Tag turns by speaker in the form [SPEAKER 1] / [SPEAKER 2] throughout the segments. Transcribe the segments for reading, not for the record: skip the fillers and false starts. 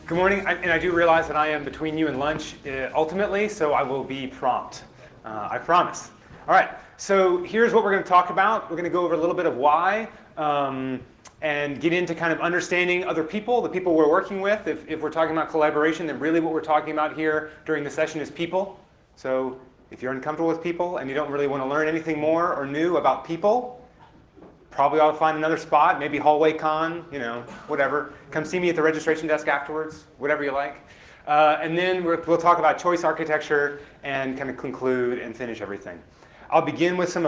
[SPEAKER 1] Good morning, and I do realize that I am between you and lunch ultimately, so I will be prompt. I promise. All right, so here's what we're going to talk about. We're going to go over a little bit of why and get into kind of understanding other people, the people we're working with. If we're talking about collaboration, then really what we're talking about here during the session is people. So if you're uncomfortable with people and you don't really want to learn anything more or new about people, probably ought to find another spot, maybe hallway con, whatever. Come see me at the registration desk afterwards, whatever you like. And then we'll talk about choice architecture and kind of conclude and finish everything. I'll begin with some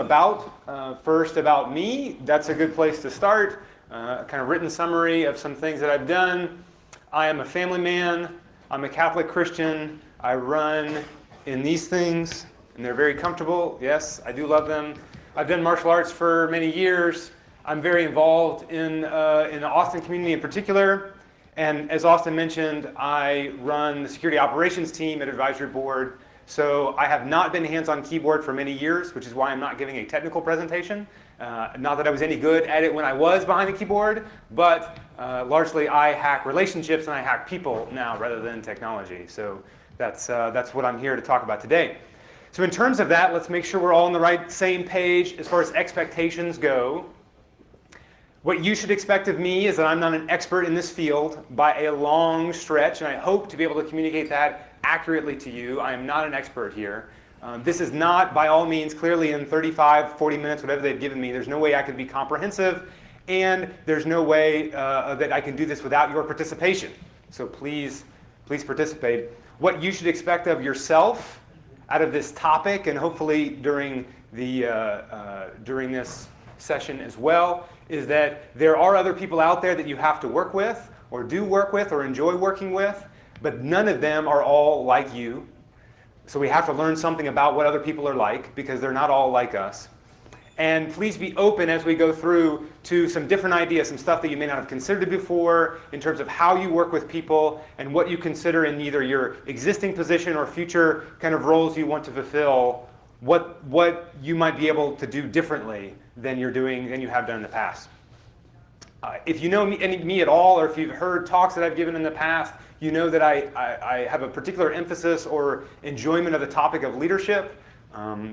[SPEAKER 1] first about me. That's a good place to start. A kind of written summary of some things that I've done. I am a family man. I'm a Catholic Christian. I run in these things, and they're very comfortable. Yes, I do love them. I've done martial arts for many years. I'm very involved in the Austin community in particular. And as Austin mentioned, I run the security operations team at Advisory Board. So I have not been hands-on keyboard for many years, which is why I'm not giving a technical presentation. Not that I was any good at it when I was behind the keyboard, but largely I hack relationships and I hack people now rather than technology. So that's what I'm here to talk about today. So in terms of that, let's make sure we're all on the same page as far as expectations go. What you should expect of me is that I'm not an expert in this field by a long stretch, and I hope to be able to communicate that accurately to you. I am not an expert here. This is not, by all means, clearly in 35, 40 minutes, whatever they've given me, there's no way I could be comprehensive, and there's no way that I can do this without your participation. So please participate. What you should expect of yourself out of this topic, and hopefully during this session as well, is that there are other people out there that you have to work with, or do work with, or enjoy working with, but none of them are all like you. So we have to learn something about what other people are like, because they're not all like us. And please be open as we go through to some different ideas, some stuff that you may not have considered before in terms of how you work with people and what you consider in either your existing position or future kind of roles you want to fulfill, what you might be able to do differently than you have done in the past. If you know me at all, or if you've heard talks that I've given in the past, you know that I have a particular emphasis or enjoyment of the topic of leadership.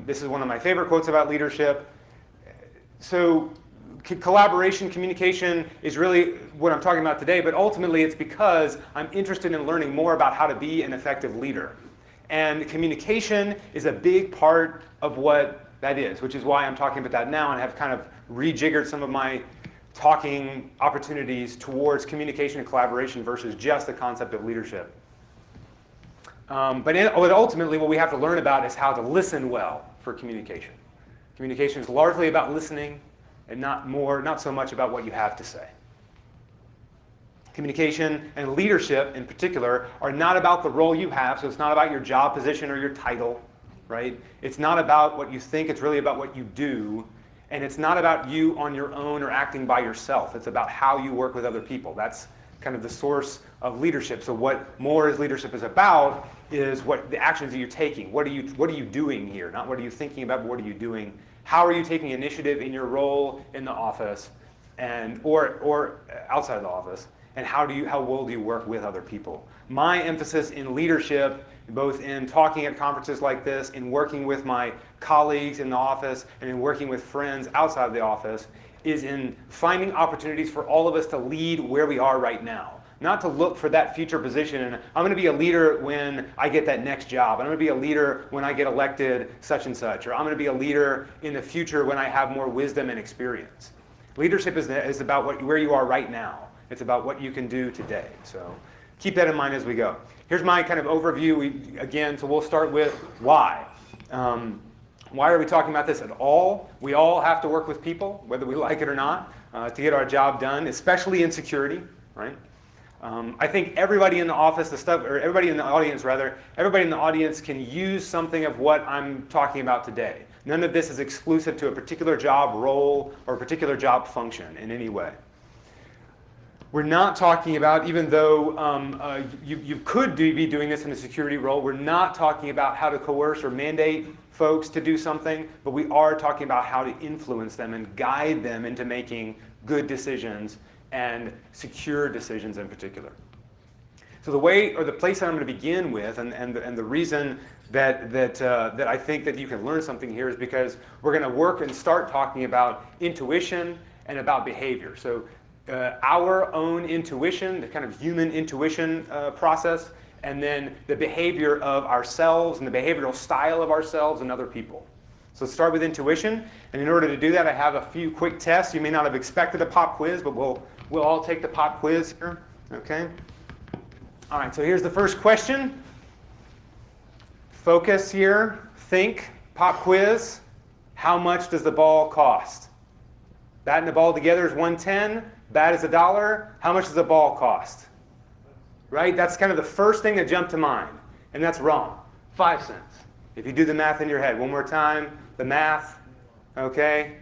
[SPEAKER 1] This is one of my favorite quotes about leadership. So collaboration, communication is really what I'm talking about today, but ultimately it's because I'm interested in learning more about how to be an effective leader. And communication is a big part of what that is, which is why I'm talking about that now and have kind of rejiggered some of my talking opportunities towards communication and collaboration versus just the concept of leadership. But ultimately what we have to learn about is how to listen well for communication. Communication is largely about listening and not so much about what you have to say. Communication and leadership in particular are not about the role you have, so it's not about your job position or your title, right? It's not about what you think, it's really about what you do. And it's not about you on your own or acting by yourself. It's about how you work with other people. That's kind of the source of leadership. So what more is leadership is about is what the actions that you're taking. What are you doing here? Not what are you thinking about, but what are you doing? How are you taking initiative in your role in the office or outside of the office? And how well do you work with other people? My emphasis in leadership, both in talking at conferences like this, in working with my colleagues in the office, and in working with friends outside of the office, is in finding opportunities for all of us to lead where we are right now. Not to look for that future position, and I'm going to be a leader when I get that next job. I'm going to be a leader when I get elected such and such, or I'm going to be a leader in the future when I have more wisdom and experience. Leadership is about where you are right now. It's about what you can do today. So keep that in mind as we go. Here's my kind of overview. So we'll start with why. Why are we talking about this at all? We all have to work with people, whether we like it or not, to get our job done, especially in security, right? I think everybody in the everybody in the audience can use something of what I'm talking about today. None of this is exclusive to a particular job role or a particular job function in any way. We're not talking about, even though you could be doing this in a security role, we're not talking about how to coerce or mandate folks to do something, but we are talking about how to influence them and guide them into making good decisions and secure decisions in particular. So So the way, or the place that I'm going to begin with, and the reason that I think that you can learn something here is because we're going to work and start talking about intuition and about behavior. So our own intuition, the kind of human intuition process, and then the behavior of ourselves and the behavioral style of ourselves and other people. So let's start with intuition. And in order to do that, I have a few quick tests. You may not have expected a pop quiz, but we'll all take the pop quiz here. Okay? All right, so here's the first question. Focus here. Think. Pop quiz. How much does the ball cost? Bat and the ball together is $1.10. Bat is $1. How much does the ball cost? Right? That's kind of the first thing that jumped to mind. And that's wrong. 5 cents. If you do the math in your head, one more time, the math, okay,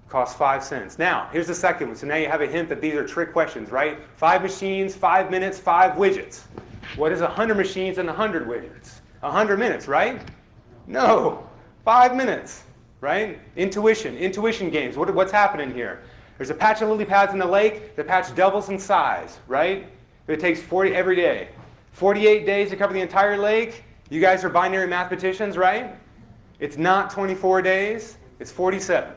[SPEAKER 1] costs 5 cents. Now, here's the second one. So now you have a hint that these are trick questions, right? 5 machines, 5 minutes, 5 widgets. What is 100 machines and 100 widgets? 100 minutes, right? No, 5 minutes, right? Intuition games. What's happening here? There's a patch of lily pads in the lake. The patch doubles in size, right? It takes 40 every day. 48 days to cover the entire lake. You guys are binary mathematicians, right? It's not 24 days. It's 47,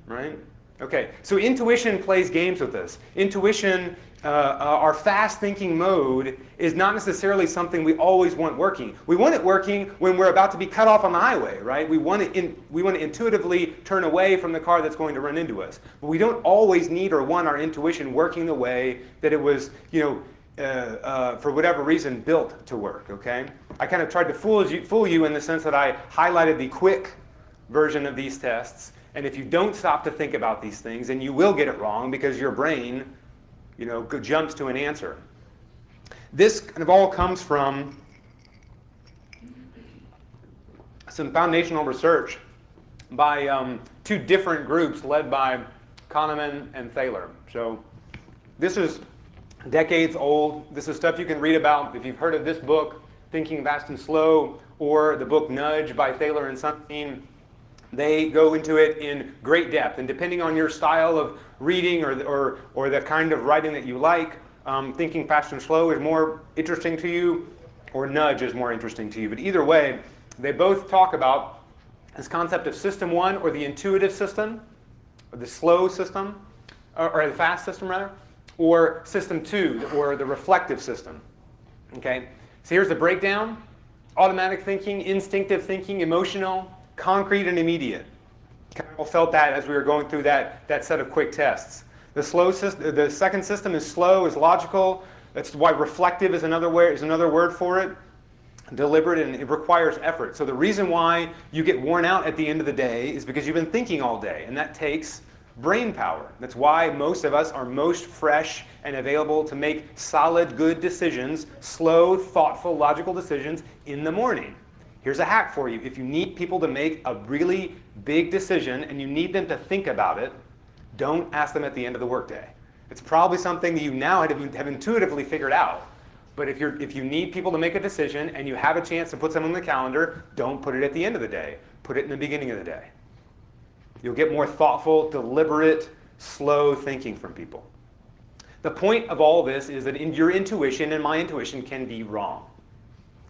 [SPEAKER 1] right? Okay, so intuition plays games with us. Intuition, our fast-thinking mode, is not necessarily something we always want working. We want it working when we're about to be cut off on the highway, right? We want to intuitively turn away from the car that's going to run into us. But we don't always need or want our intuition working the way that it was, for whatever reason, built to work, okay? I kind of tried to fool you in the sense that I highlighted the quick version of these tests. And if you don't stop to think about these things, then you will get it wrong because your brain, jumps to an answer. This kind of all comes from some foundational research by 2 different groups led by Kahneman and Thaler. So this is decades old. This is stuff you can read about if you've heard of this book, Thinking Fast and Slow, or the book Nudge by Thaler and Sunstein. They go into it in great depth, and depending on your style of reading or the kind of writing that you like, Thinking Fast and Slow is more interesting to you, or Nudge is more interesting to you. But either way, they both talk about this concept of system 1, or the intuitive system, or the slow system, or the fast system rather, or system 2, or the reflective system. Okay, so here's the breakdown: automatic thinking, instinctive thinking, emotional, concrete, and immediate. Kind of felt that as we were going through that set of quick tests. The second system is slow, is logical. That's why reflective is another word for it. Deliberate, and it requires effort. So the reason why you get worn out at the end of the day is because you've been thinking all day, and that takes brain power. That's why most of us are most fresh and available to make solid, good decisions, slow, thoughtful, logical decisions in the morning. Here's a hack for you. If you need people to make a really big decision and you need them to think about it, don't ask them at the end of the workday. It's probably something that you now have intuitively figured out. But if you need people to make a decision and you have a chance to put something on the calendar, don't put it at the end of the day. Put it in the beginning of the day. You'll get more thoughtful, deliberate, slow thinking from people. The point of all this is that your intuition and my intuition can be wrong.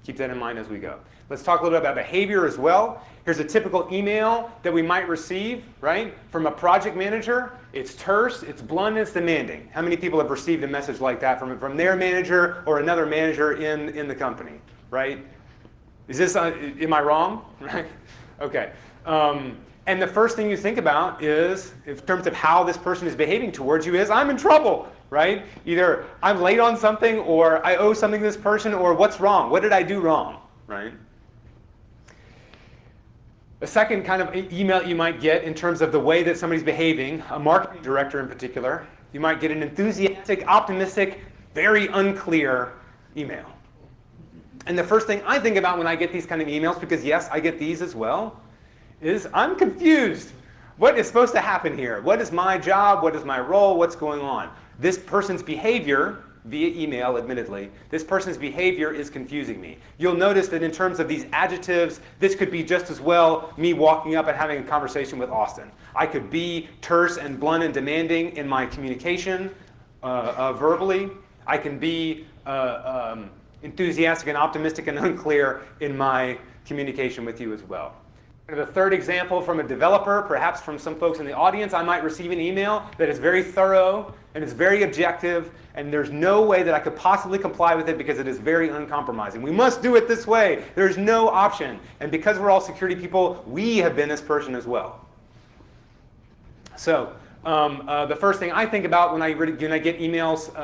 [SPEAKER 1] Keep that in mind as we go. Let's talk a little bit about behavior as well. Here's a typical email that we might receive, right? From a project manager. It's terse, it's blunt, it's demanding. How many people have received a message like that from their manager or another manager in the company, right? Is this, am I wrong? Right? Okay. And the first thing you think about is, in terms of how this person is behaving towards you, is I'm in trouble, right? Either I'm late on something, or I owe something to this person, or what's wrong? What did I do wrong, right? The second kind of email you might get in terms of the way that somebody's behaving, a marketing director in particular, you might get an enthusiastic, optimistic, very unclear email. And the first thing I think about when I get these kind of emails, because yes, I get these as well, is I'm confused. What is supposed to happen here? What is my job? What is my role? What's going on? This person's behavior, via email admittedly, this person's behavior is confusing me. You'll notice that in terms of these adjectives, this could be just as well me walking up and having a conversation with Austin. I could be terse and blunt and demanding in my communication verbally. I can be enthusiastic and optimistic and unclear in my communication with you as well. The third example from a developer, perhaps from some folks in the audience, I might receive an email that is very thorough and it's very objective, and there's no way that I could possibly comply with it because it is very uncompromising. We must do it this way. There's no option. And because we're all security people, we have been this person as well. So the first thing I think about when I get emails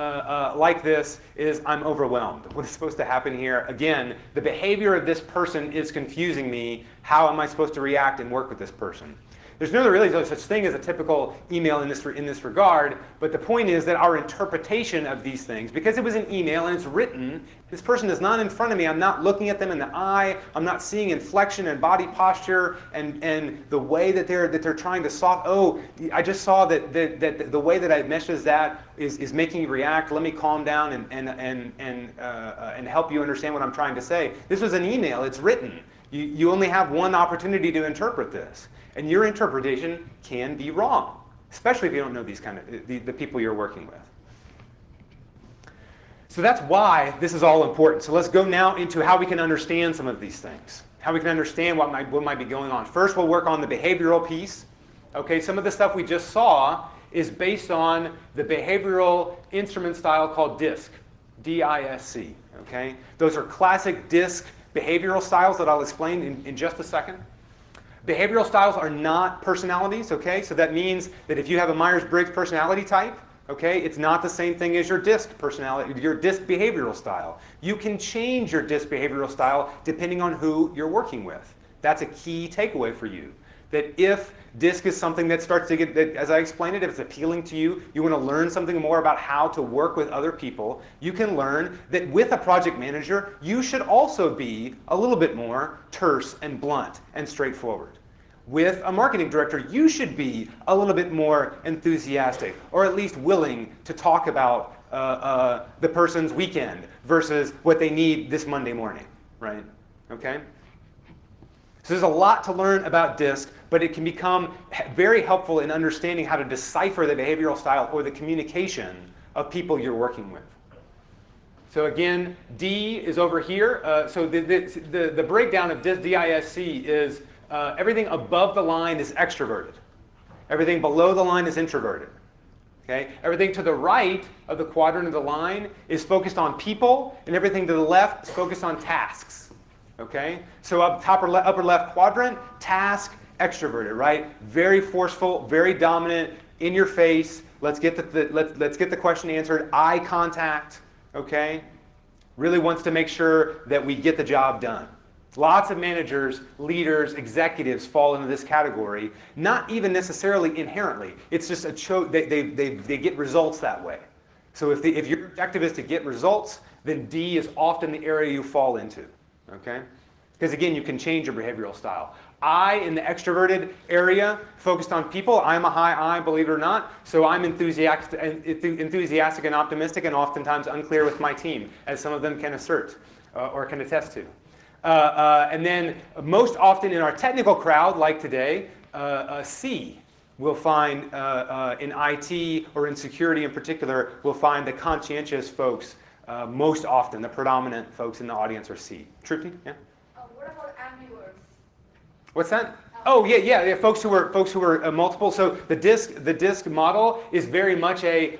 [SPEAKER 1] like this is I'm overwhelmed. What is supposed to happen here? Again, the behavior of this person is confusing me. How am I supposed to react and work with this person? There's really no such thing as a typical email in this regard, but the point is that our interpretation of these things, because it was an email and it's written, this person is not in front of me, I'm not looking at them in the eye, I'm not seeing inflection and body posture and the way that they're trying to I just saw that the way that I messaged that is making you react, let me calm down and help you understand what I'm trying to say. This was an email, it's written. You only have one opportunity to interpret this. And your interpretation can be wrong, especially if you don't know these the people you're working with. So that's why this is all important. So let's go now into how we can understand some of these things, how we can understand what might be going on. First, we'll work on the behavioral piece. Okay, some of the stuff we just saw is based on the behavioral instrument style called DISC, D-I-S-C. Okay, those are classic DISC behavioral styles that I'll explain in just a second. Behavioral styles are not personalities, okay? So that means that if you have a Myers-Briggs personality type, okay, it's not the same thing as your DISC personality, your DISC behavioral style. You can change your DISC behavioral style depending on who you're working with. That's a key takeaway for you. That if DISC is something that starts to get, as I explained it, if it's appealing to you, you want to learn something more about how to work with other people, you can learn that with a project manager, you should also be a little bit more terse and blunt and straightforward. With a marketing director, you should be a little bit more enthusiastic, or at least willing to talk about the person's weekend versus what they need this Monday morning, right? Okay? So there's a lot to learn about DISC, but it can become very helpful in understanding how to decipher the behavioral style or the communication of people you're working with. So again, D is over here. So the breakdown of DISC is everything above the line is extroverted. Everything below the line is introverted. Okay? Everything to the right of the quadrant of the line is focused on people, and everything to the left is focused on tasks. Okay? So upper left quadrant, task, extroverted, right? Very forceful, very dominant, in your face. Let's get the question answered. Eye contact. Okay? Really wants to make sure that we get the job done. Lots of managers, leaders, executives fall into this category, not even necessarily inherently. It's just they get results that way. So if your objective is to get results, then D is often the area you fall into. Okay? Because again, you can change your behavioral style. I, in the extroverted area, focused on people. I'm a high I, believe it or not. So I'm enthusiastic and optimistic and oftentimes unclear with my team, as some of them can assert or can attest to. And then most often in our technical crowd, like today, C we'll find in IT or in security in particular, we'll find the conscientious folks most often. The predominant folks in the audience are C. Trupti? Yeah?
[SPEAKER 2] What about ambiverts?
[SPEAKER 1] What's that? Oh yeah. Folks who are multiple. So the DISC model is very much a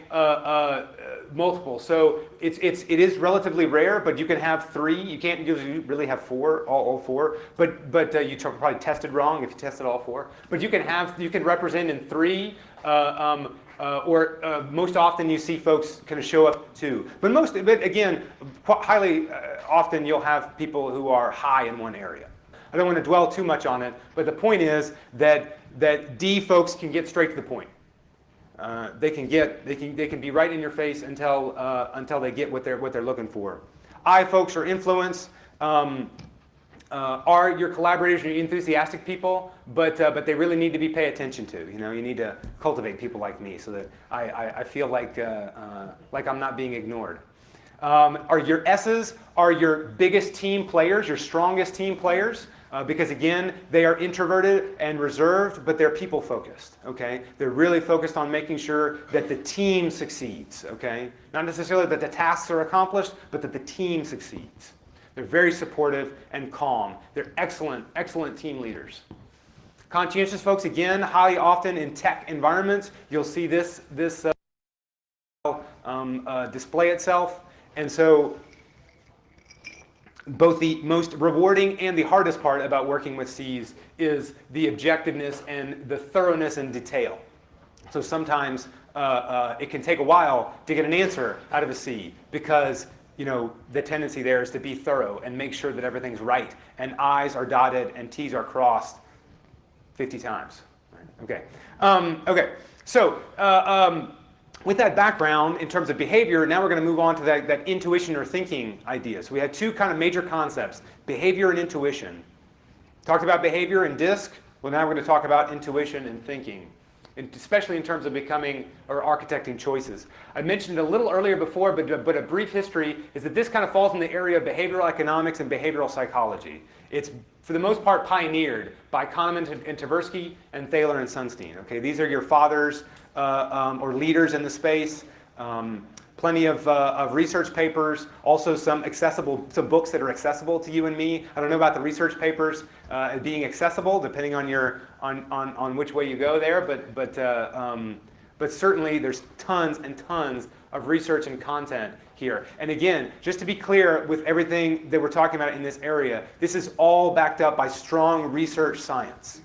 [SPEAKER 1] multiple. So it is relatively rare, but you can have 3. You can't usually really have 4, all 4. But you probably tested wrong if you tested all 4. But you can represent in 3. Most often you see folks kind of show up 2. But again, highly often you'll have people who are high in one area. I don't want to dwell too much on it, but the point is that D folks can get straight to the point. They can be right in your face until they get what they're looking for. I folks are influence. Are your collaborators and your enthusiastic people, but they really need to be paid attention to. You need to cultivate people like me so that I feel like I'm not being ignored. Are your S's are your biggest team players, your strongest team players. Because again, they are introverted and reserved, but they're people focused, okay? They're really focused on making sure that the team succeeds, okay? Not necessarily that the tasks are accomplished, but that the team succeeds. They're very supportive and calm. They're excellent, excellent team leaders. Conscientious folks, again, highly often in tech environments, you'll see this display itself. And so both the most rewarding and the hardest part about working with Cs is the objectiveness and the thoroughness and detail. So sometimes it can take a while to get an answer out of a C because the tendency there is to be thorough and make sure that everything's right and I's are dotted and T's are crossed 50 times. Okay. So with that background in terms of behavior, now we're going to move on to that intuition or thinking idea. So we had two kind of major concepts, behavior and intuition. Talked about behavior and DISC. Well, now we're going to talk about intuition and thinking, especially in terms of becoming or architecting choices. I mentioned a little earlier before, but a brief history is that this kind of falls in the area of behavioral economics and behavioral psychology. It's, for the most part, pioneered by Kahneman and Tversky and Thaler and Sunstein. Okay, these are your fathers or leaders in the space. Plenty of research papers, also some books that are accessible to you and me. I don't know about the research papers being accessible, depending on which way you go there, but certainly there's tons and tons of research and content here. And again, just to be clear with everything that we're talking about in this area, this is all backed up by strong research science.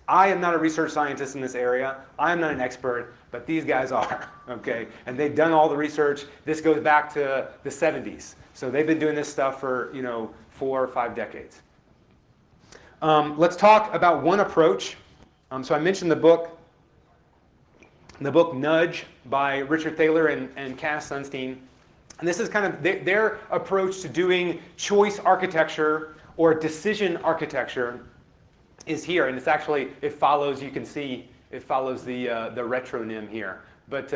[SPEAKER 1] I am not a research scientist in this area. I am not an expert, but these guys are, okay? And they've done all the research. This goes back to the 70s. So they've been doing this stuff for 4 or 5 decades. Let's talk about one approach. So I mentioned the book Nudge by Richard Thaler and Cass Sunstein. And this is kind of their approach to doing choice architecture or decision architecture is here. And it's actually, it follows, you can see, it follows the retronym here. But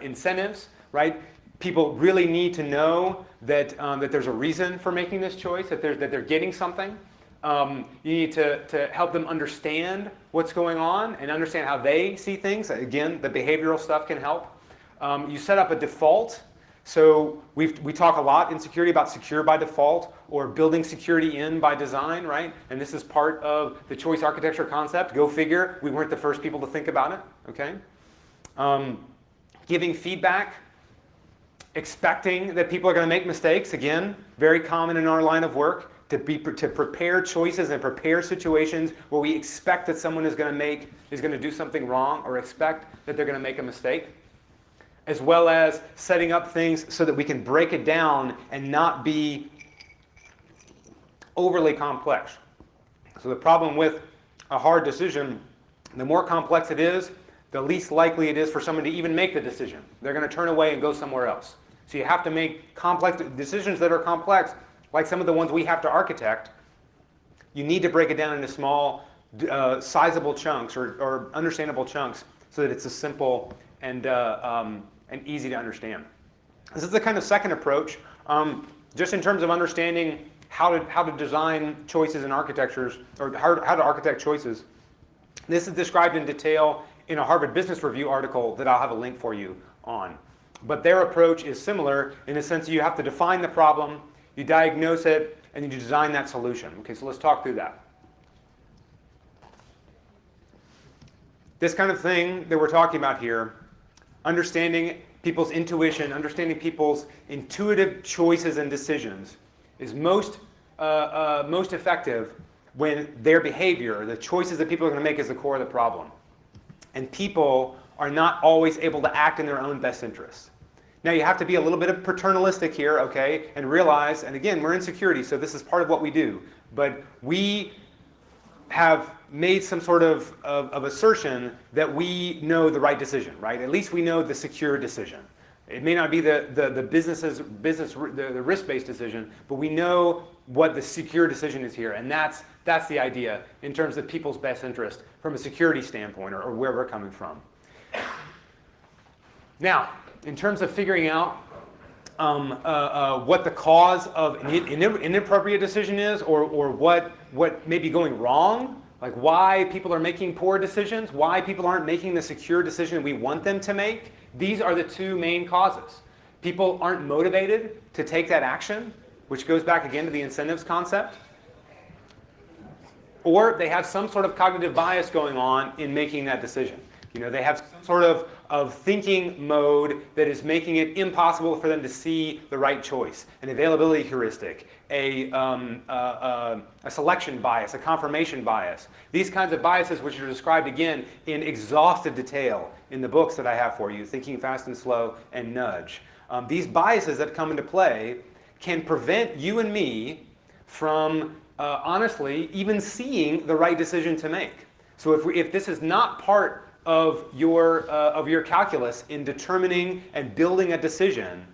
[SPEAKER 1] incentives, right? People really need to know that there's a reason for making this choice, that they're getting something. You need to help them understand what's going on and understand how they see things. Again, the behavioral stuff can help. You set up a default. So we talk a lot in security about secure by default or building security in by design, right? And this is part of the choice architecture concept. Go figure, we weren't the first people to think about it, okay? Giving feedback, expecting that people are going to make mistakes. Again, very common in our line of work to prepare choices and prepare situations where we expect that someone is going to do something wrong or expect that they're going to make a mistake, as well as setting up things so that we can break it down and not be overly complex. So the problem with a hard decision, the more complex it is, the least likely it is for someone to even make the decision. They're going to turn away and go somewhere else. So you have to make complex decisions that are complex, like some of the ones we have to architect. You need to break it down into small, sizable chunks or understandable chunks so that it's a simple and easy to understand. This is the kind of second approach, just in terms of understanding how to design choices and architectures, or how to architect choices. This is described in detail in a Harvard Business Review article that I'll have a link for you on. But their approach is similar in the sense that you have to define the problem, you diagnose it, and you design that solution. Okay, so let's talk through that. This kind of thing that we're talking about here, understanding people's intuition, understanding people's intuitive choices and decisions is most effective when their behavior, the choices that people are going to make, is the core of the problem. And people are not always able to act in their own best interests. Now you have to be a little bit of paternalistic here, okay, and realize, and again, we're in security, so this is part of what we do, but we have made some sort of assertion that we know the right decision, right? At least we know the secure decision. It may not be the risk-based decision, but we know what the secure decision is here, and that's the idea in terms of people's best interest from a security standpoint or where we're coming from. Now, in terms of figuring out what the cause of an inappropriate decision is, or what may be going wrong, like why people are making poor decisions, why people aren't making the secure decision we want them to make. These are the two main causes. People aren't motivated to take that action, which goes back again to the incentives concept. Or they have some sort of cognitive bias going on in making that decision. They have some sort of thinking mode that is making it impossible for them to see the right choice. An availability heuristic, a selection bias, a confirmation bias. These kinds of biases, which are described again in exhaustive detail in the books that I have for you, Thinking Fast and Slow and Nudge. These biases that come into play can prevent you and me from honestly even seeing the right decision to make. So if this is not part of your calculus in determining and building a decision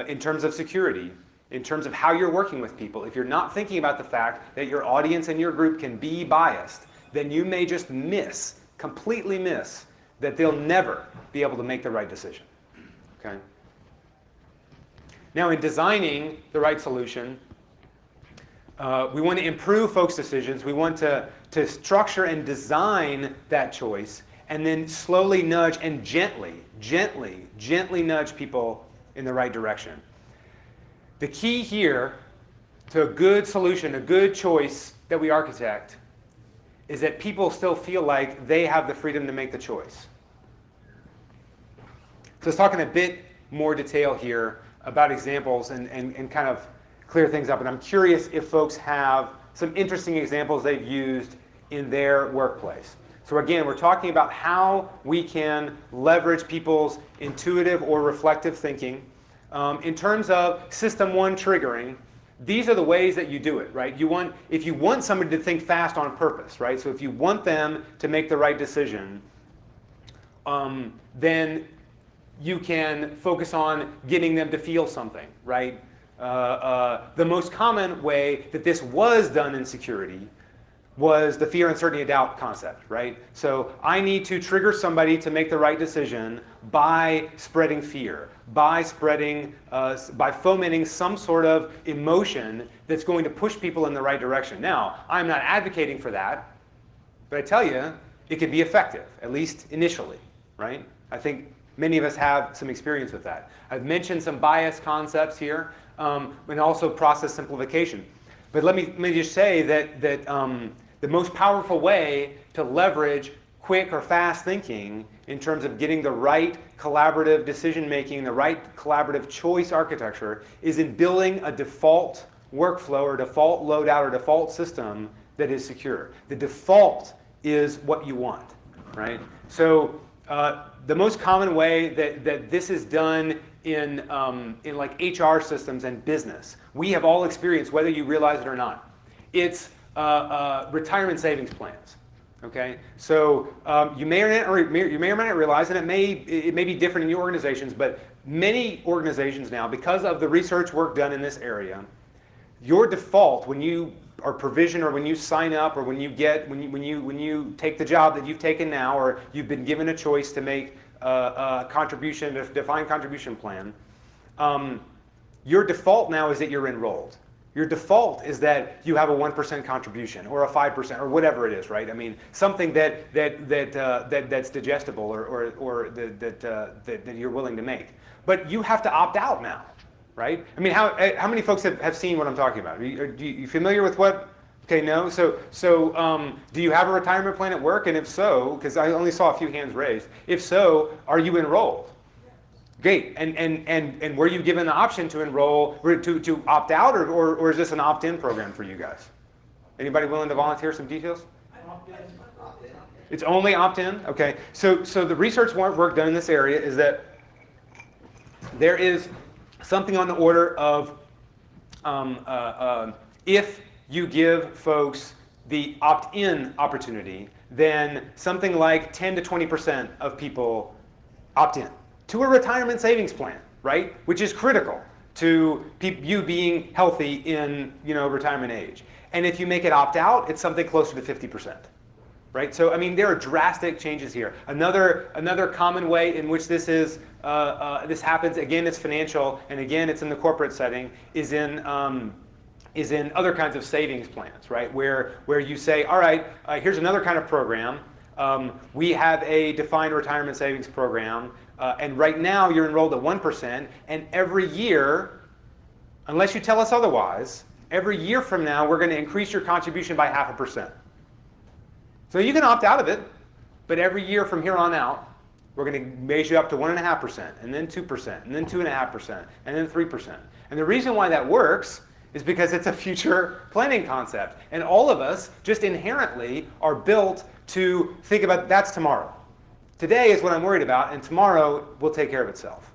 [SPEAKER 1] in terms of security, in terms of how you're working with people, if you're not thinking about the fact that your audience and your group can be biased, then you may just completely miss, that they'll never be able to make the right decision. Okay? Now, in designing the right solution, we want to improve folks' decisions. We want to structure and design that choice, and then slowly nudge and gently nudge people in the right direction. The key here to a good solution, a good choice that we architect, is that people still feel like they have the freedom to make the choice. So let's talk in a bit more detail here about examples and kind of clear things up. And I'm curious if folks have some interesting examples they've used in their workplace. So again, we're talking about how we can leverage people's intuitive or reflective thinking. In terms of system one triggering, these are the ways that you do it, right? If you want somebody to think fast on purpose, right? So if you want them to make the right decision, then you can focus on getting them to feel something, right? The most common way that this was done in security was the fear, uncertainty, and doubt concept, right? So I need to trigger somebody to make the right decision by spreading fear, by fomenting some sort of emotion that's going to push people in the right direction. Now, I'm not advocating for that, but I tell you, it can be effective, at least initially, right? I think many of us have some experience with that. I've mentioned some bias concepts here, and also process simplification. But let me just say that the most powerful way to leverage quick or fast thinking in terms of getting the right collaborative decision making, the right collaborative choice architecture, is in building a default workflow or default loadout or default system that is secure. The default is what you want, right? So the most common way that this is done in like HR systems and business, we have all experienced, whether you realize it or not. It's retirement savings plans. Okay, so you may or not realize, and it may be different in your organizations, but many organizations now, because of the research work done in this area, your default when you are provisioned or when you sign up or when you take the job that you've taken now, or you've been given a choice to make a contribution, a defined contribution plan, your default now is that you're enrolled. Your default is that you have a 1% contribution or a 5% or whatever it is, right? I mean, something that's digestible or that you're willing to make. But you have to opt out now, right? I mean, how many folks have seen what I'm talking about? Are you familiar with what? Okay, no. So do you have a retirement plan at work? And if so, because I only saw a few hands raised. If so, are you enrolled? Great. And were you given the option to enroll, to opt out, or is this an opt-in program for you guys? Anybody willing to volunteer some details? It's only opt-in? Okay. So the research work done in this area is that there is something on the order of if you give folks the opt-in opportunity, then something like 10 to 20% of people opt in to a retirement savings plan, right? Which is critical to you being healthy in retirement age. And if you make it opt out, it's something closer to 50%, right? So I mean, there are drastic changes here. Another common way in which this is this happens, again, it's financial, and again, it's in the corporate setting, is in other kinds of savings plans, right? Where you say, all right, here's another kind of program. We have a defined retirement savings program, and right now you're enrolled at 1%, and every year, unless you tell us otherwise, every year from now, we're going to increase your contribution by 0.5%. So you can opt out of it, but every year from here on out, we're going to raise you up to 1.5%, and then 2%, and then 2.5%, and then 3%. And the reason why that works is because it's a future planning concept. And all of us just inherently are built to think about that's tomorrow. Today is what I'm worried about, and tomorrow will take care of itself.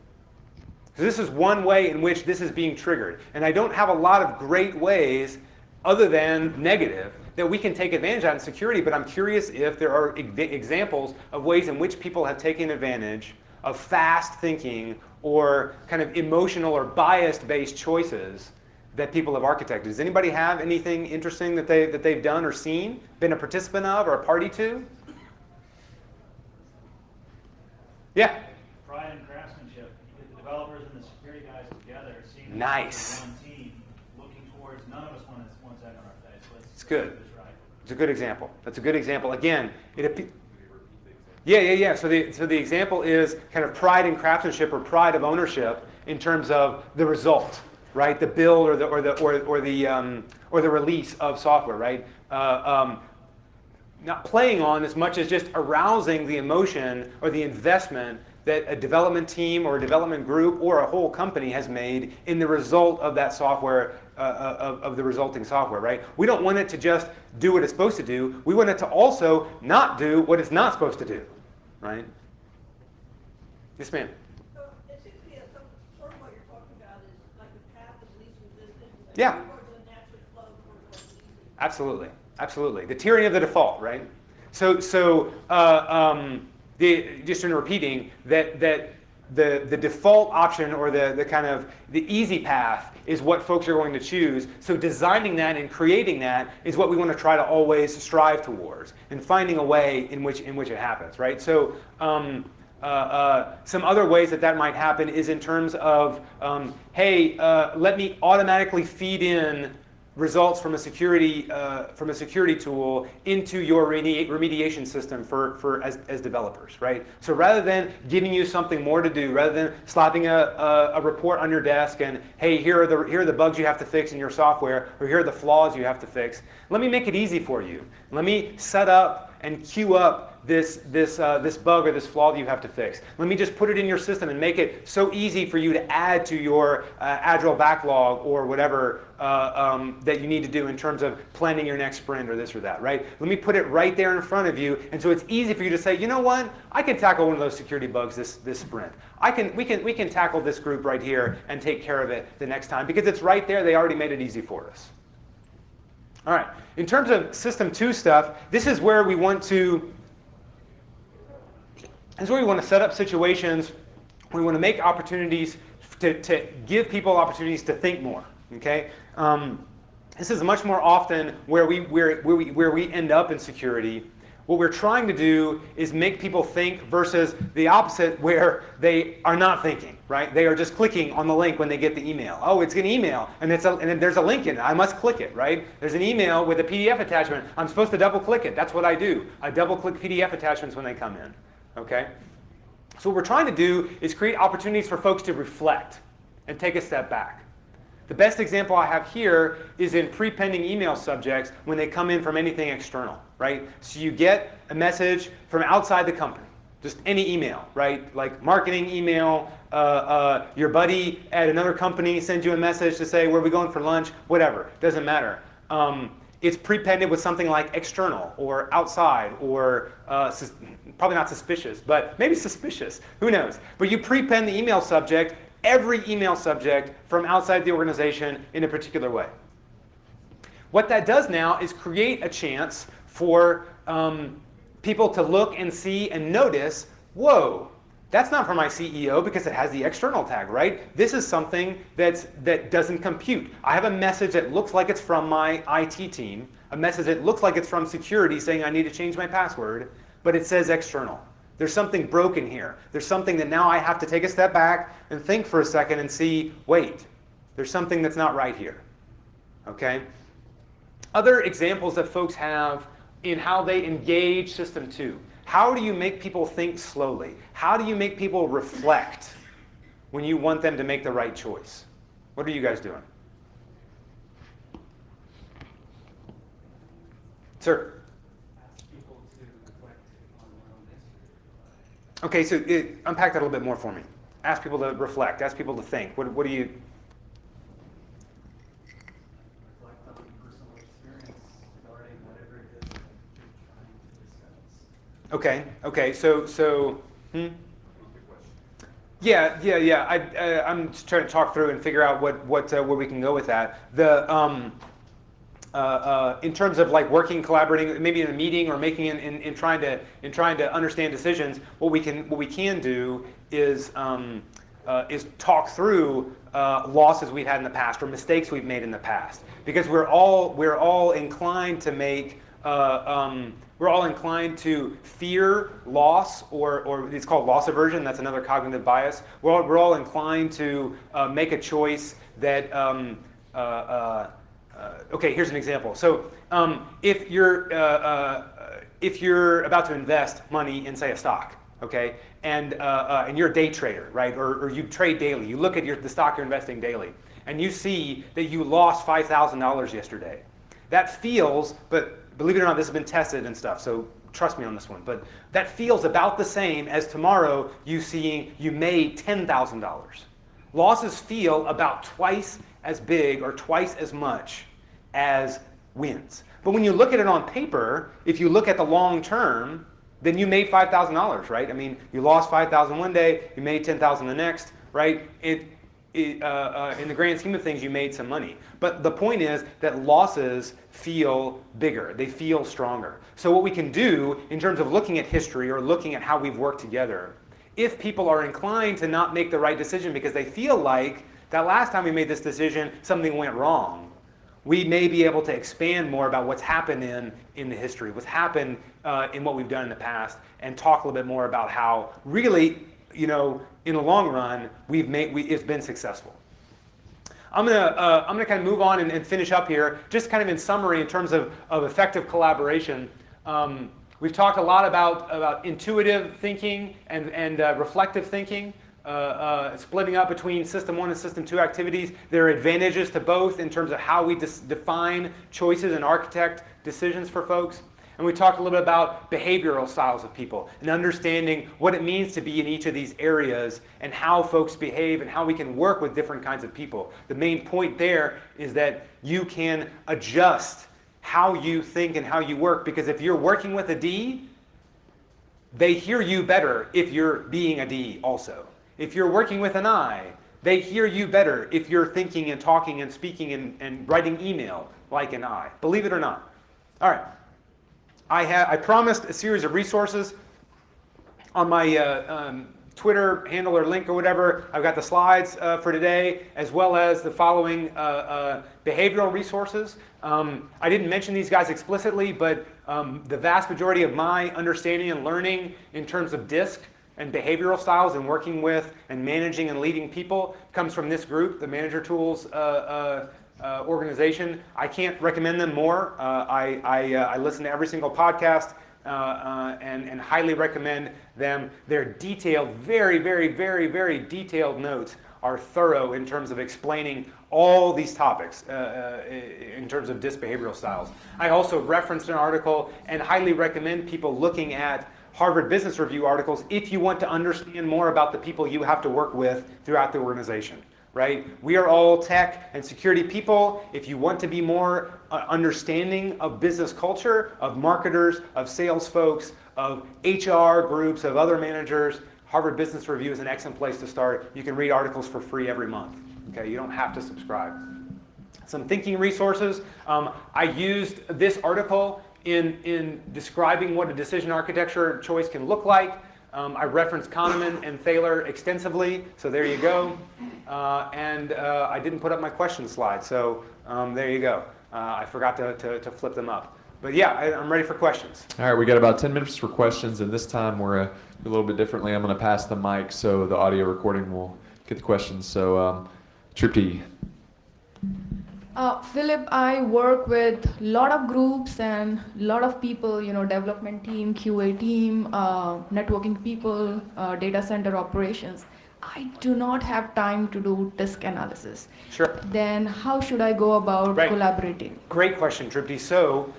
[SPEAKER 1] So this is one way in which this is being triggered. And I don't have a lot of great ways other than negative that we can take advantage of in security, but I'm curious if there are examples of ways in which people have taken advantage of fast thinking or kind of emotional or bias-based choices that people have architected. Does anybody have anything interesting that they've done or seen, been a participant of or a party to? Yeah?
[SPEAKER 3] Pride and craftsmanship. Get the developers and the security guys together, seeing
[SPEAKER 1] Nice.
[SPEAKER 3] one team, looking towards, none of us want that on our face.
[SPEAKER 1] It's good.
[SPEAKER 3] Let's do this right.
[SPEAKER 1] It's a good example. That's a good example. Again, yeah. So the example is kind of pride in craftsmanship or pride of ownership in terms of the result, right? The build or the release of software, right? Not playing on as much as just arousing the emotion or the investment that a development team or a development group or a whole company has made in the result of that software, of the resulting software, right? We don't want it to just do what it's supposed to do. We want it to also not do what it's not supposed to do, right? Yes, ma'am.
[SPEAKER 2] So it seems to me that sort of what you're talking about is like the path of least resistance. And
[SPEAKER 1] Yeah.
[SPEAKER 2] people are gonna naturally flow towards what's easy.
[SPEAKER 1] Absolutely. The tyranny of the default, right? Just in repeating that the default option or the kind of the easy path is what folks are going to choose. So designing that and creating that is what we want to try to always strive towards, and finding a way in which it happens, right? So some other ways that might happen is in terms of, hey, let me automatically feed in results from a security tool into your remediation system as developers, right? So rather than giving you something more to do, rather than slapping a report on your desk and, hey, here are the bugs you have to fix in your software, or here are the flaws you have to fix, let me make it easy for you. Let me set up and queue up this bug or this flaw that you have to fix. Let me just put it in your system and make it so easy for you to add to your Agile backlog or whatever that you need to do in terms of planning your next sprint or this or that, right? Let me put it right there in front of you, and so it's easy for you to say, you know what? I can tackle one of those security bugs this sprint. We can tackle this group right here and take care of it the next time because it's right there. They already made it easy for us. All right. In terms of System 2 stuff, this is where we want to set up situations where we want to make opportunities to give people opportunities to think more. Okay, this is much more often where we end up in security. What we're trying to do is make people think versus the opposite, where they are not thinking. Right? They are just clicking on the link when they get the email. Oh, it's an email, and then there's a link in it. I must click it. Right? There's an email with a PDF attachment. I'm supposed to double click it. That's what I do. I double click PDF attachments when they come in. Okay. So what we're trying to do is create opportunities for folks to reflect and take a step back. The best example I have here is in pre-pending email subjects when they come in from anything external, right? So you get a message from outside the company, just any email, right? Like marketing email, your buddy at another company sends you a message to say, where are we going for lunch? Whatever, doesn't matter. It's pre-pended with something like external or outside or probably not suspicious, but maybe suspicious, who knows? But you pre-pen the email subject, every email subject from outside the organization in a particular way. What that does now is create a chance for people to look and see and notice, whoa, that's not for my CEO because it has the external tag, right? This is something that doesn't compute. I have a message that looks like it's from my IT team, a message that looks like it's from security saying I need to change my password, but it says external. There's something broken here. There's something that now I have to take a step back and think for a second and see, wait, there's something that's not right here. Okay? Other examples that folks have in how they engage system 2. How do you make people think slowly? How do you make people reflect when you want them to make the right choice? What are you guys doing? Sir?
[SPEAKER 4] Ask people to reflect on their own history.
[SPEAKER 1] Okay, so unpack that a little bit more for me. Ask people to reflect. Ask people to think. What do you...
[SPEAKER 4] Reflect on personal experience regarding whatever it is that you're trying to discuss.
[SPEAKER 1] Okay, so yeah. I'm just trying to talk through and figure out where we can go with that. In terms of like working, collaborating, maybe in a meeting or making in trying to understand decisions, what we can do is talk through losses we've had in the past or mistakes we've made in the past, because we're all inclined to make. We're all inclined to fear loss, or it's called loss aversion. That's another cognitive bias. We're all inclined to make a choice that. Okay, here's an example. So if you're about to invest money in, say, a stock, okay, and you're a day trader, right, or you trade daily, you look at the stock you're investing daily, and you see that you lost $5,000 yesterday. That feels, but believe it or not, this has been tested and stuff, so trust me on this one, but that feels about the same as tomorrow you seeing you made $10,000. Losses feel about twice as big or twice as much as wins. But when you look at it on paper, if you look at the long term, then you made $5,000, right? I mean, you lost $5,000 one day, you made $10,000 the next, right? In the grand scheme of things, you made some money. But the point is that losses feel bigger. They feel stronger. So what we can do in terms of looking at history or looking at how we've worked together, if people are inclined to not make the right decision because they feel like that last time we made this decision, something went wrong, we may be able to expand more about what's happened in the history, what's happened in what we've done in the past, and talk a little bit more about how really, in the long run, it's been successful. I'm gonna kind of move on and finish up here, just kind of in summary in terms of effective collaboration. We've talked a lot about intuitive thinking and reflective thinking. Splitting up between System 1 and System 2 activities. There are advantages to both in terms of how we define choices and architect decisions for folks. And we talked a little bit about behavioral styles of people and understanding what it means to be in each of these areas and how folks behave and how we can work with different kinds of people. The main point there is that you can adjust how you think and how you work, because if you're working with a D, they hear you better if you're being a D also. If you're working with an I, they hear you better if you're thinking and talking and speaking and writing email like an I. Believe it or not. All right. I promised a series of resources on my Twitter handle or link or whatever. I've got the slides for today, as well as the following behavioral resources. I didn't mention these guys explicitly, but the vast majority of my understanding and learning in terms of DISC and behavioral styles and working with and managing and leading people comes from this group, the Manager Tools organization. I can't recommend them more. I listen to every single podcast and highly recommend them. Their detailed, very, very, very, very detailed notes are thorough in terms of explaining all these topics in terms of DISC behavioral styles. I also referenced an article and highly recommend people looking at Harvard Business Review articles if you want to understand more about the people you have to work with throughout the organization, right? We are all tech and security people. If you want to be more understanding of business culture, of marketers, of sales folks, of HR groups, of other managers, Harvard Business Review is an excellent place to start. You can read articles for free every month. Okay, you don't have to subscribe. Some thinking resources. I used this article in describing what a decision architecture choice can look like. I referenced Kahneman and Thaler extensively, so there you go. And I didn't put up my question slide, so there you go. I forgot to flip them up. But yeah, I'm ready for questions.
[SPEAKER 5] All right, we got about 10 minutes for questions, and this time we're a little bit differently. I'm going to pass the mic so the audio recording will get the questions. So, Tripti.
[SPEAKER 6] Philip, I work with a lot of groups and a lot of people, development team, QA team, networking people, data center operations. I do not have time to do disk analysis.
[SPEAKER 1] Sure.
[SPEAKER 6] Then how should I go about collaborating?
[SPEAKER 1] Great question, Tripti. So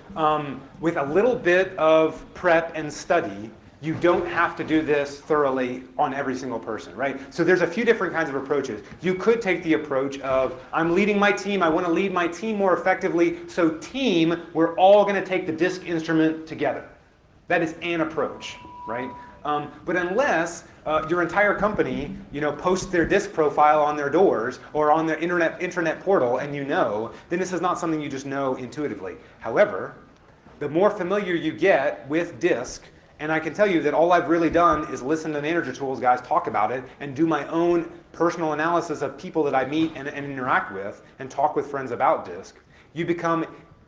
[SPEAKER 1] with a little bit of prep and study, you don't have to do this thoroughly on every single person, right? So there's a few different kinds of approaches. You could take the approach of, I'm leading my team, I want to lead my team more effectively, so team, we're all going to take the disk instrument together. That is an approach, right? But unless your entire company, posts their disk profile on their doors or on their intranet portal, and then this is not something you just know intuitively. However, the more familiar you get with disk, and I can tell you that all I've really done is listen to Manager Tools guys talk about it and do my own personal analysis of people that I meet and interact with and talk with friends about disk. You become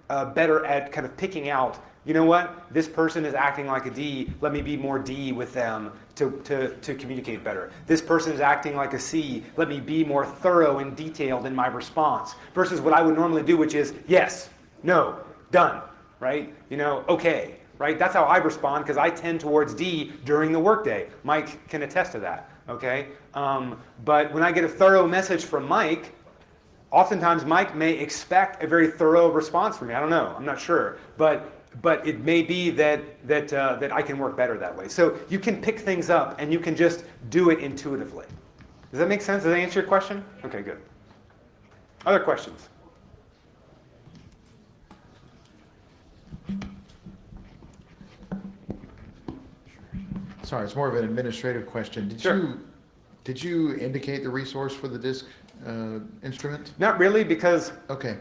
[SPEAKER 1] better at kind of picking out, you know what, this person is acting like a D, let me be more D with them to communicate better. This person is acting like a C, let me be more thorough and detailed in my response, versus what I would normally do, which is yes, no, done, right? Okay, right? That's how I respond, because I tend towards D during the workday. Mike can attest to that, okay? But when I get a thorough message from Mike, oftentimes Mike may expect a very thorough response from me. I don't know, I'm not sure. But it may be that I can work better that way. So you can pick things up and you can just do it intuitively. Does that make sense? Does that answer your question? Okay, good. Other questions?
[SPEAKER 7] Sorry, it's more of an administrative question. Did you indicate the resource for the disk instrument?
[SPEAKER 1] Not really, because
[SPEAKER 7] Okay.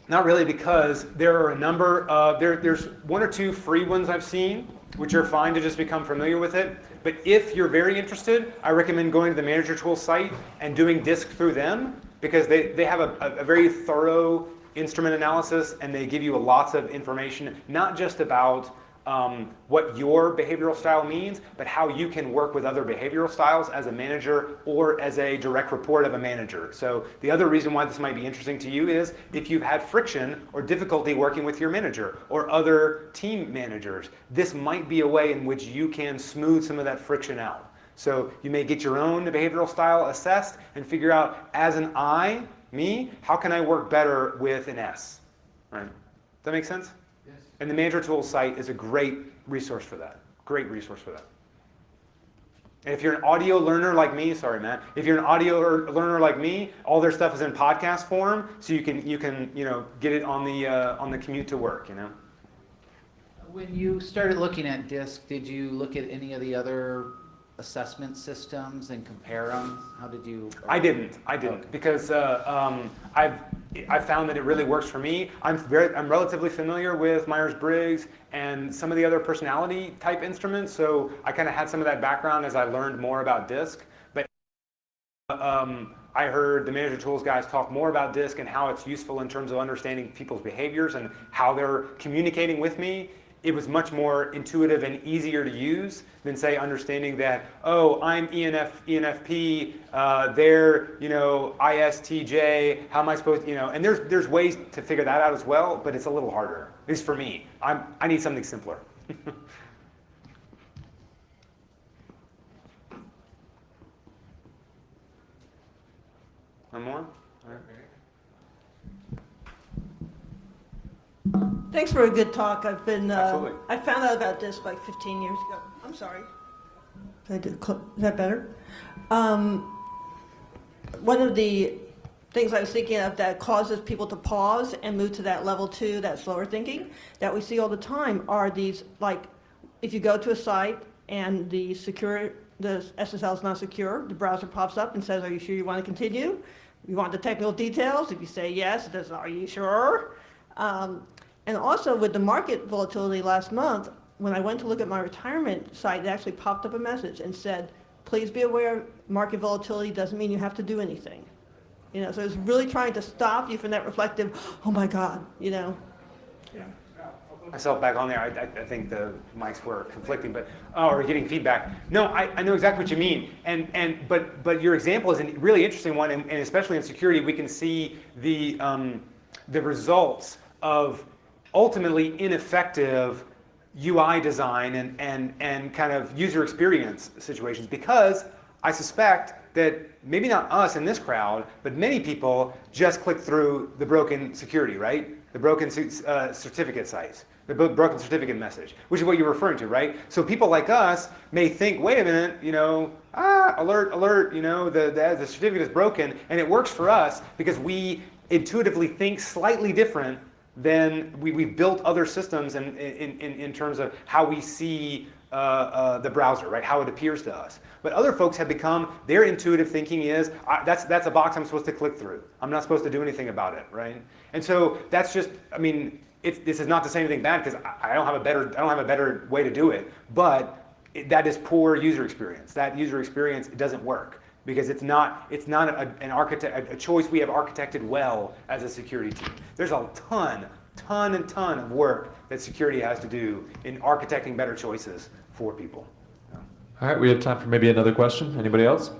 [SPEAKER 1] Not really, because there are a number of, there's one or two free ones I've seen, which are fine to just become familiar with it. But if you're very interested, I recommend going to the Manager Tools site and doing disk through them, because they have a very thorough instrument analysis, and they give you lots of information, not just about what your behavioral style means, but how you can work with other behavioral styles as a manager or as a direct report of a manager. So the other reason why this might be interesting to you is if you've had friction or difficulty working with your manager or other team managers, this might be a way in which you can smooth some of that friction out. So you may get your own behavioral style assessed and figure out, as an I, me, how can I work better with an S? Right? Does that make sense? And the Manager Tools site is a great resource for that. Great resource for that. And if you're an audio learner like me, sorry, Matt. If you're an audio learner like me, all their stuff is in podcast form, so you can get it on the commute to work.
[SPEAKER 8] When you started looking at disk, did you look at any of the other assessment systems and compare them? How did you?
[SPEAKER 1] I didn't, okay. Because I've found that it really works for me. I'm relatively familiar with Myers-Briggs and some of the other personality type instruments, so I kind of had some of that background as I learned more about disk. But I heard the Manager Tools guys talk more about disk and how it's useful in terms of understanding people's behaviors and how they're communicating with me. It was much more intuitive and easier to use than, say, understanding that, oh, I'm ENFP, they're, ISTJ, how am I supposed to, and there's ways to figure that out as well, but it's a little harder, at least for me. I need something simpler. One more? All right.
[SPEAKER 2] Thanks for a good talk. I found out about this like 15 years ago. I'm sorry. Is that better? One of the things I was thinking of that causes people to pause and move to that level 2, that slower thinking, that we see all the time are these, like, if you go to a site and the SSL is not secure, the browser pops up and says, are you sure you want to continue? You want the technical details? If you say yes, it says, are you sure? And also with the market volatility last month, when I went to look at my retirement site, it actually popped up a message and said, please be aware market volatility doesn't mean you have to do anything. So it's really trying to stop you from that reflective, oh my God,
[SPEAKER 4] Yeah.
[SPEAKER 1] myself back on there. I think the mics were conflicting, but or getting feedback. No, I know exactly what you mean. But your example is a really interesting one, and especially in security, we can see the results of ultimately ineffective UI design and kind of user experience situations, because I suspect that maybe not us in this crowd, but many people just click through the broken security, right? The broken certificate sites, the broken certificate message, which is what you're referring to, right? So people like us may think, wait a minute, alert, alert, the certificate is broken, and it works for us because we intuitively think slightly different than we've built other systems in terms of how we see the browser, right? How it appears to us. But other folks have become, their intuitive thinking is, that's a box I'm supposed to click through. I'm not supposed to do anything about it, right? And so that's just, this is not to say anything bad, because I don't have a better way to do it, but that is poor user experience. That user experience, it doesn't work, because it's not a choice we have architected well as a security team. There's a ton of work that security has to do in architecting better choices for people.
[SPEAKER 5] All right, we have time for maybe another question. Anybody else?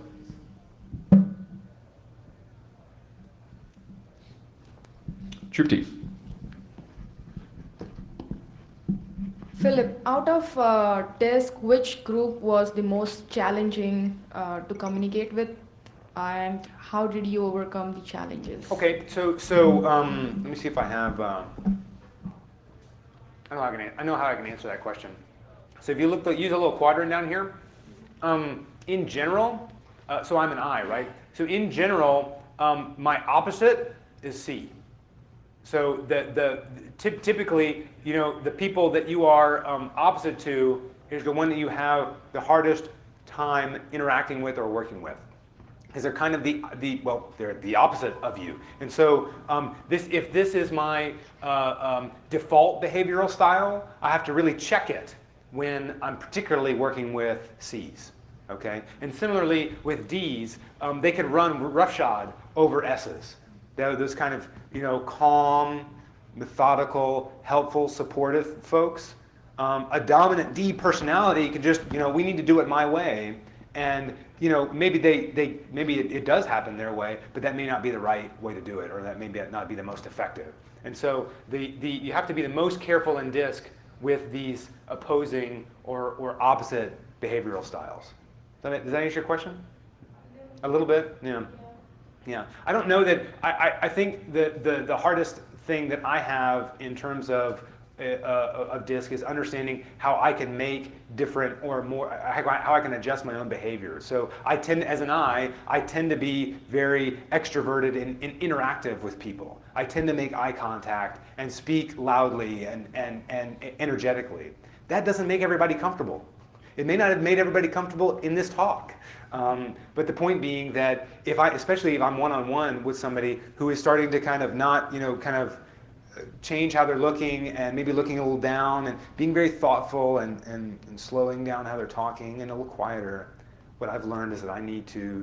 [SPEAKER 5] Trupti.
[SPEAKER 6] Philip, out of DISC, which group was the most challenging to communicate with, and how did you overcome the challenges?
[SPEAKER 1] Okay, so let me see if I have. I know how I can answer that question. So if you use a little quadrant down here. In general, so I'm an I, right? So in general, my opposite is C. So typically, the people that you are opposite to is the one that you have the hardest time interacting with or working with, because they're kind of they're the opposite of you. And so if this is my default behavioral style, I have to really check it when I'm particularly working with C's, okay? And similarly with D's, they can run roughshod over S's. They're those kind of, calm, methodical, helpful, supportive folks. A dominant D personality can just, we need to do it my way, and maybe it does happen their way, but that may not be the right way to do it, or that may not be the most effective. And so you have to be the most careful in DISC with these opposing or opposite behavioral styles. Does that answer your question? A little bit? Yeah. Yeah. I don't know that, I think the hardest thing that I have in terms of DISC is understanding how I can make different or more, how I can adjust my own behavior. So I tend to be very extroverted and interactive with people. I tend to make eye contact and speak loudly and energetically. That doesn't make everybody comfortable. It may not have made everybody comfortable in this talk. But the point being that especially if I'm one-on-one with somebody who is starting to kind of not, change how they're looking and maybe looking a little down and being very thoughtful and slowing down how they're talking and a little quieter, what I've learned is that I need to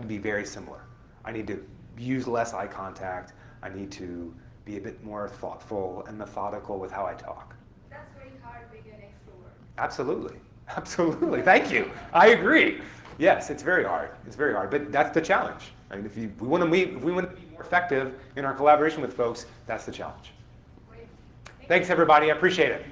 [SPEAKER 1] be very similar. I need to use less eye contact. I need to be a bit more thoughtful and methodical with how I talk.
[SPEAKER 6] That's very hard being an extrovert.
[SPEAKER 1] Absolutely. Absolutely. Thank you. I agree. Yes, it's very hard. It's very hard, but that's the challenge. I mean, if we want to be more effective in our collaboration with folks, that's the challenge.
[SPEAKER 6] Great.
[SPEAKER 1] Thanks, everybody. I appreciate it.